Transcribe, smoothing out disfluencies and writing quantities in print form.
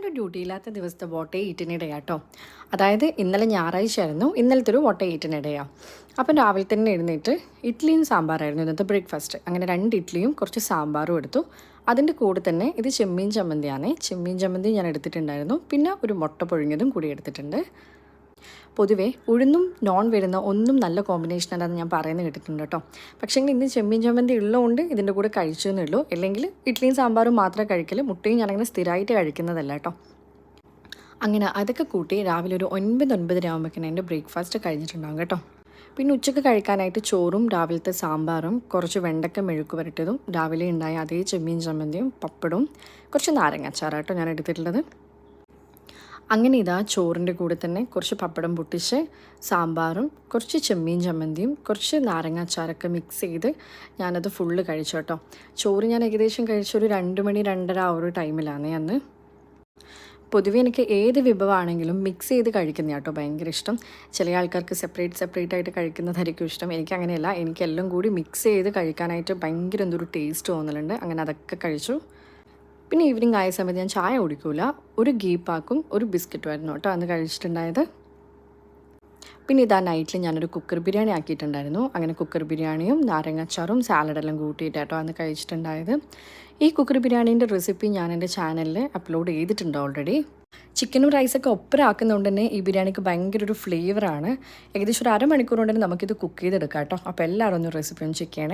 ഇന്നൊരു ഡ്യൂട്ടിയില്ലാത്ത ദിവസത്തെ വോട്ട് ഈറ്റിനിടെയാട്ടോ. അതായത് ഇന്നലെ ഞായറാഴ്ചയായിരുന്നു, ഇന്നലത്തെ ഒരു വോട്ട് ഈറ്റിനിടെയാണ്. അപ്പം രാവിലെ തന്നെ എഴുന്നേറ്റ് ഇഡ്ഡലിയും സാമ്പാറായിരുന്നു ഇന്നത്തെ ബ്രേക്ക്ഫാസ്റ്റ്. അങ്ങനെ 2 ഇഡ്ഡലിയും കുറച്ച് സാമ്പാറും എടുത്തു. അതിൻ്റെ കൂടെ തന്നെ ഇത് ചെമ്മീൻ ചമ്മന്തിയാണ്. ചെമ്മീൻ ചമ്മന്തി ഞാൻ എടുത്തിട്ടുണ്ടായിരുന്നു. പിന്നെ ഒരു മുട്ട പുഴുങ്ങിയതും കൂടി എടുത്തിട്ടുണ്ട്. പൊതുവേ ഉഴുന്നും നോൺ വരുന്ന ഒന്നും നല്ല കോമ്പിനേഷൻ അല്ലാന്ന് ഞാൻ പറയുന്നത് കേട്ടിട്ടുണ്ട് കേട്ടോ. പക്ഷേ ഇന്ന് ചെമ്മീൻ ചമ്മന്തി ഉള്ളതുകൊണ്ട് ഇതിൻ്റെ കൂടെ കഴിച്ചെന്നേ ഉള്ളൂ. അല്ലെങ്കിൽ ഇഡ്ഡലിയും സാമ്പാറും മാത്രമേ കഴിക്കല്, മുട്ടയും ഞാനങ്ങനെ സ്ഥിരമായിട്ട് കഴിക്കുന്നതല്ല കേട്ടോ. അങ്ങനെ അതൊക്കെ കൂട്ടി രാവിലെ ഒരു 9-9:30 ആകുമ്പോഴേക്കും എൻ്റെ ബ്രേക്ക്ഫാസ്റ്റ് കഴിഞ്ഞിട്ടുണ്ടാകും കേട്ടോ. പിന്നെ ഉച്ചയ്ക്ക് കഴിക്കാനായിട്ട് ചോറും രാവിലത്തെ സാമ്പാറും കുറച്ച് വെണ്ടക്ക മെഴുക്ക് പുരട്ടിയതും രാവിലെ ഉണ്ടായ അതേ ചെമ്മീൻ ചമ്മന്തിയും പപ്പടവും കുറച്ച് നാരങ്ങാച്ചാറാട്ടോ ഞാൻ എടുത്തിട്ടുള്ളത്. അങ്ങനെ ഇതാ ചോറിൻ്റെ കൂടെ തന്നെ കുറച്ച് പപ്പടം പൊട്ടിച്ച് സാമ്പാറും കുറച്ച് ചെമ്മീൻ ചമ്മന്തിയും കുറച്ച് നാരങ്ങാച്ചാറൊക്കെ മിക്സ് ചെയ്ത് ഞാനത് ഫുള്ള് കഴിച്ചു കേട്ടോ. ചോറ് ഞാൻ ഏകദേശം കഴിച്ചൊരു 2 മണി 2:30 ആ ഒരു ടൈമിലാണ് അന്ന്. പൊതുവെ എനിക്ക് ഏത് വിഭവമാണെങ്കിലും മിക്സ് ചെയ്ത് കഴിക്കുന്ന കേട്ടോ ഭയങ്കര ഇഷ്ടം. ചില ആൾക്കാർക്ക് സെപ്പറേറ്റ് ആയിട്ട് കഴിക്കുന്നതായിരിക്കും ഇഷ്ടം. എനിക്കങ്ങനെയല്ല, എനിക്കെല്ലാം കൂടി മിക്സ് ചെയ്ത് കഴിക്കാനായിട്ട് ഭയങ്കര എന്തൊരു ടേസ്റ്റ് തോന്നലുണ്ട്. അങ്ങനെ അതൊക്കെ കഴിച്ചു. പിന്നെ ഈവനിങ് ആയ സമയത്ത് ഞാൻ ചായ കുടിക്കില്ല, ഒരു ഗീ പാക്കും ഒരു ബിസ്ക്കറ്റുമായിരുന്നു കേട്ടോ അന്ന് കഴിച്ചിട്ടുണ്ടായത്. പിന്നെ ഇതാ നൈറ്റിൽ ഞാനൊരു കുക്കർ ബിരിയാണി ആക്കിയിട്ടുണ്ടായിരുന്നു. അങ്ങനെ കുക്കർ ബിരിയാണിയും നാരങ്ങാച്ചാറും സാലഡെല്ലാം കൂട്ടിയിട്ടാട്ടോ അന്ന് കഴിച്ചിട്ടുണ്ടായത്. ഈ കുക്കർ ബിരിയാണീൻ്റെ റെസിപ്പി ഞാൻ എൻ്റെ ചാനലിൽ അപ്ലോഡ് ചെയ്തിട്ടുണ്ട് ഓൾറെഡി. ചിക്കനും റൈസൊക്കെ ഒപ്പരം ആക്കുന്നതുകൊണ്ട് തന്നെ ഈ ബിരിയാണിക്ക് ഭയങ്കര ഒരു ഫ്ലേവറാണ്. ഏകദേശം ഒരു 1/2 മണിക്കൂർ കൊണ്ട് തന്നെ നമുക്കിത് കുക്ക് ചെയ്തെടുക്കാം കേട്ടോ. അപ്പോൾ എല്ലാവരും ഒന്ന് റെസിപ്പി ഒന്ന് ചെക്ക് ചെയ്യണേ.